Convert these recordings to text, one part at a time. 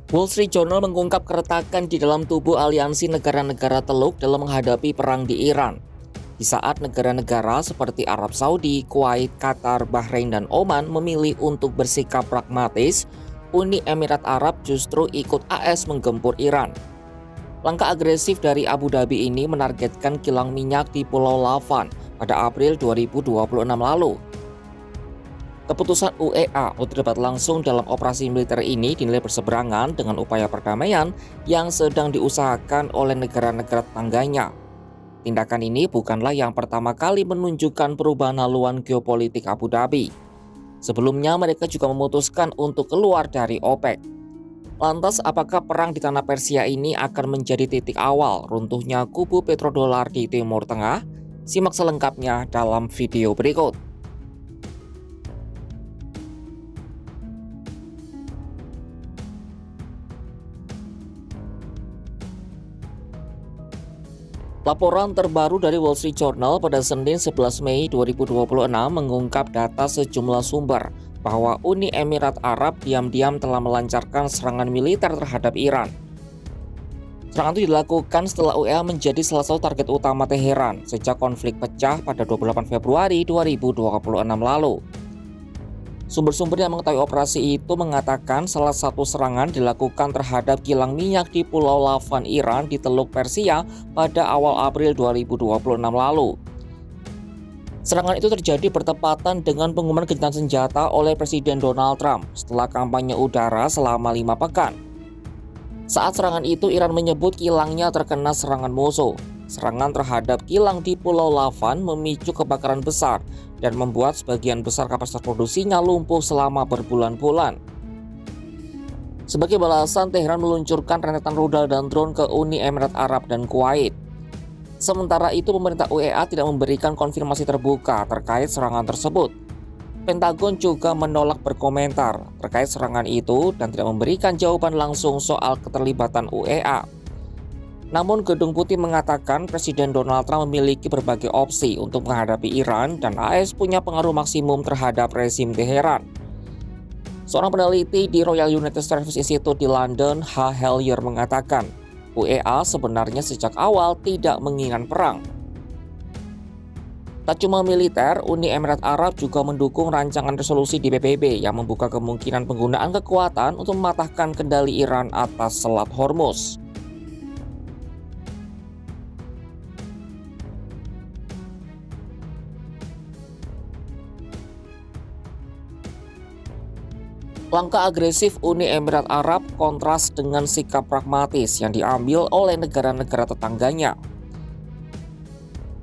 Wall Street Journal mengungkap keretakan di dalam tubuh aliansi negara-negara Teluk dalam menghadapi perang di Iran. Di saat negara-negara seperti Arab Saudi, Kuwait, Qatar, Bahrain, dan Oman memilih untuk bersikap pragmatis, Uni Emirat Arab justru ikut AS menggempur Iran. Langkah agresif dari Abu Dhabi ini menargetkan kilang minyak di Pulau Lavan pada April 2026 lalu. Keputusan UEA untuk terlibat langsung dalam operasi militer ini dinilai berseberangan dengan upaya perdamaian yang sedang diusahakan oleh negara-negara tetangganya. Tindakan ini bukanlah yang pertama kali menunjukkan perubahan haluan geopolitik Abu Dhabi. Sebelumnya mereka juga memutuskan untuk keluar dari OPEC. Lantas apakah perang di tanah Persia ini akan menjadi titik awal runtuhnya kubu petrodolar di Timur Tengah? Simak selengkapnya dalam video berikut. Laporan terbaru dari Wall Street Journal pada Senin 11 Mei 2026 mengungkap data sejumlah sumber bahwa Uni Emirat Arab diam-diam telah melancarkan serangan militer terhadap Iran. Serangan itu dilakukan setelah UEA menjadi salah satu target utama Teheran sejak konflik pecah pada 28 Februari 2026 lalu. Sumber-sumber yang mengetahui operasi itu mengatakan salah satu serangan dilakukan terhadap kilang minyak di Pulau Lavan, Iran di Teluk Persia pada awal April 2026 lalu. Serangan itu terjadi bertepatan dengan pengumuman gencatan senjata oleh Presiden Donald Trump setelah kampanye udara selama 5 pekan. Saat serangan itu, Iran menyebut kilangnya terkena serangan musuh. Serangan terhadap kilang di Pulau Lavan memicu kebakaran besar dan membuat sebagian besar kapasitas produksinya lumpuh selama berbulan-bulan. Sebagai balasan, Teheran meluncurkan rentetan rudal dan drone ke Uni Emirat Arab dan Kuwait. Sementara itu, pemerintah UEA tidak memberikan konfirmasi terbuka terkait serangan tersebut. Pentagon juga menolak berkomentar terkait serangan itu dan tidak memberikan jawaban langsung soal keterlibatan UEA. Namun Gedung Putih mengatakan Presiden Donald Trump memiliki berbagai opsi untuk menghadapi Iran dan AS punya pengaruh maksimum terhadap rezim Teheran. Seorang peneliti di Royal United Service Institute di London, H. Hellyer mengatakan, UEA sebenarnya sejak awal tidak menginginkan perang. Tak cuma militer, Uni Emirat Arab juga mendukung rancangan resolusi di PBB yang membuka kemungkinan penggunaan kekuatan untuk mematahkan kendali Iran atas Selat Hormuz. Langkah agresif Uni Emirat Arab kontras dengan sikap pragmatis yang diambil oleh negara-negara tetangganya.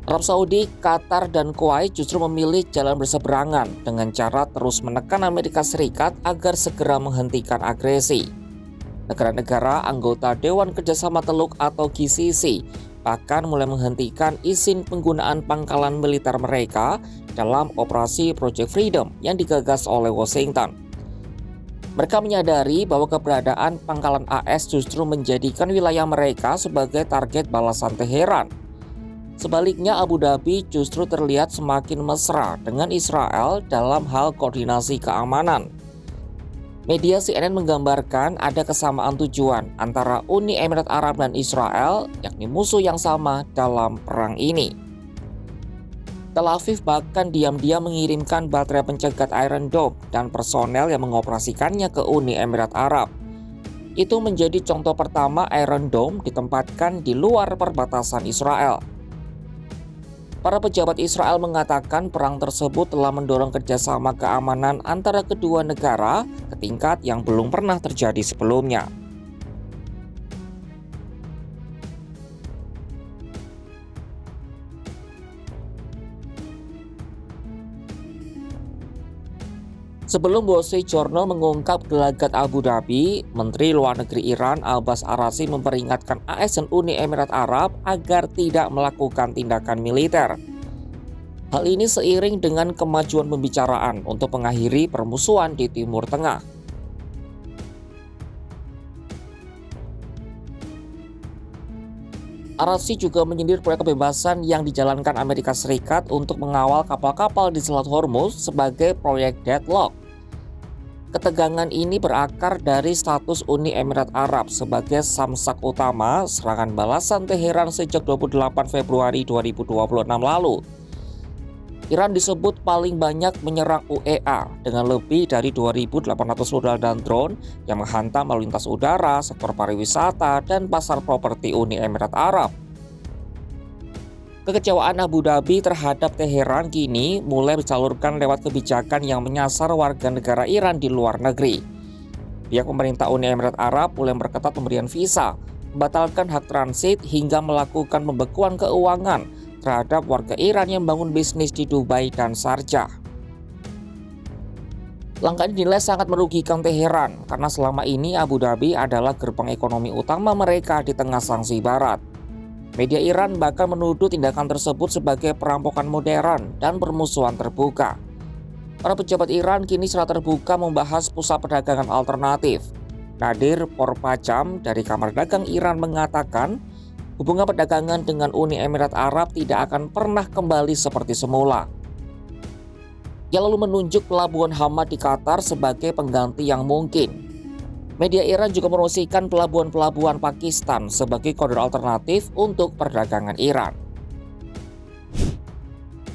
Arab Saudi, Qatar, dan Kuwait justru memilih jalan berseberangan dengan cara terus menekan Amerika Serikat agar segera menghentikan agresi. Negara-negara anggota Dewan Kerjasama Teluk atau GCC bahkan mulai menghentikan izin penggunaan pangkalan militer mereka dalam operasi Project Freedom yang digagas oleh Washington. Mereka menyadari bahwa keberadaan pangkalan AS justru menjadikan wilayah mereka sebagai target balasan Teheran. Sebaliknya, Abu Dhabi justru terlihat semakin mesra dengan Israel dalam hal koordinasi keamanan. Media CNN menggambarkan ada kesamaan tujuan antara Uni Emirat Arab dan Israel, yakni musuh yang sama dalam perang ini. Tel Aviv bahkan diam-diam mengirimkan baterai pencegat Iron Dome dan personel yang mengoperasikannya ke Uni Emirat Arab. Itu menjadi contoh pertama Iron Dome ditempatkan di luar perbatasan Israel. Para pejabat Israel mengatakan perang tersebut telah mendorong kerjasama keamanan antara kedua negara ke tingkat yang belum pernah terjadi sebelumnya. Sebelum Wall Street Journal mengungkap gelagat Abu Dhabi, Menteri Luar Negeri Iran Abbas Araghchi memperingatkan AS dan Uni Emirat Arab agar tidak melakukan tindakan militer. Hal ini seiring dengan kemajuan pembicaraan untuk mengakhiri permusuhan di Timur Tengah. Araghchi juga menyindir proyek kebebasan yang dijalankan Amerika Serikat untuk mengawal kapal-kapal di Selat Hormuz sebagai proyek deadlock. Ketegangan ini berakar dari status Uni Emirat Arab sebagai samsak utama serangan balasan Teheran sejak 28 Februari 2026 lalu. Iran disebut paling banyak menyerang UEA dengan lebih dari 2.800 rudal dan drone yang menghantam lalu lintas udara, sektor pariwisata, dan pasar properti Uni Emirat Arab. Kekecewaan Abu Dhabi terhadap Teheran kini mulai disalurkan lewat kebijakan yang menyasar warga negara Iran di luar negeri. Pihak pemerintah Uni Emirat Arab mulai memperketat pemberian visa, membatalkan hak transit, hingga melakukan pembekuan keuangan terhadap warga Iran yang bangun bisnis di Dubai dan Sharjah. Langkah ini dinilai sangat merugikan Teheran karena selama ini Abu Dhabi adalah gerbang ekonomi utama mereka di tengah sanksi Barat. Media Iran bahkan menuduh tindakan tersebut sebagai perampokan modern dan permusuhan terbuka. Para pejabat Iran kini secara terbuka membahas pusat perdagangan alternatif. Nadir Porpacham dari Kamar Dagang Iran mengatakan, hubungan perdagangan dengan Uni Emirat Arab tidak akan pernah kembali seperti semula. Ia lalu menunjuk pelabuhan Hamad di Qatar sebagai pengganti yang mungkin. Media Iran juga merosikan pelabuhan-pelabuhan Pakistan sebagai koridor alternatif untuk perdagangan Iran.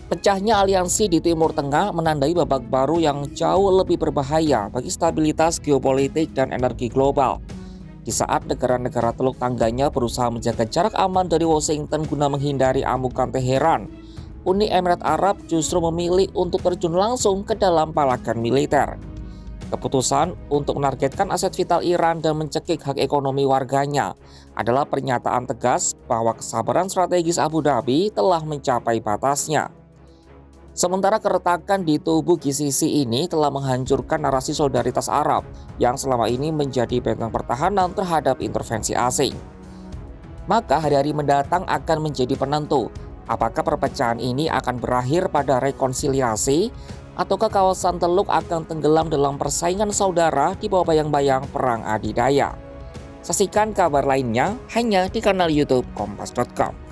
Pecahnya aliansi di Timur Tengah menandai babak baru yang jauh lebih berbahaya bagi stabilitas geopolitik dan energi global. Di saat negara-negara Teluk Tangganya berusaha menjaga jarak aman dari Washington guna menghindari amukan Teheran, Uni Emirat Arab justru memilih untuk terjun langsung ke dalam palagan militer. Keputusan untuk menargetkan aset vital Iran dan mencekik hak ekonomi warganya adalah pernyataan tegas bahwa kesabaran strategis Abu Dhabi telah mencapai batasnya. Sementara keretakan di tubuh GCC ini telah menghancurkan narasi solidaritas Arab yang selama ini menjadi benteng pertahanan terhadap intervensi asing. Maka hari-hari mendatang akan menjadi penentu apakah perpecahan ini akan berakhir pada rekonsiliasi ataukah kawasan Teluk akan tenggelam dalam persaingan saudara di bawah bayang-bayang perang adidaya. Saksikan kabar lainnya hanya di kanal YouTube Kompas.com.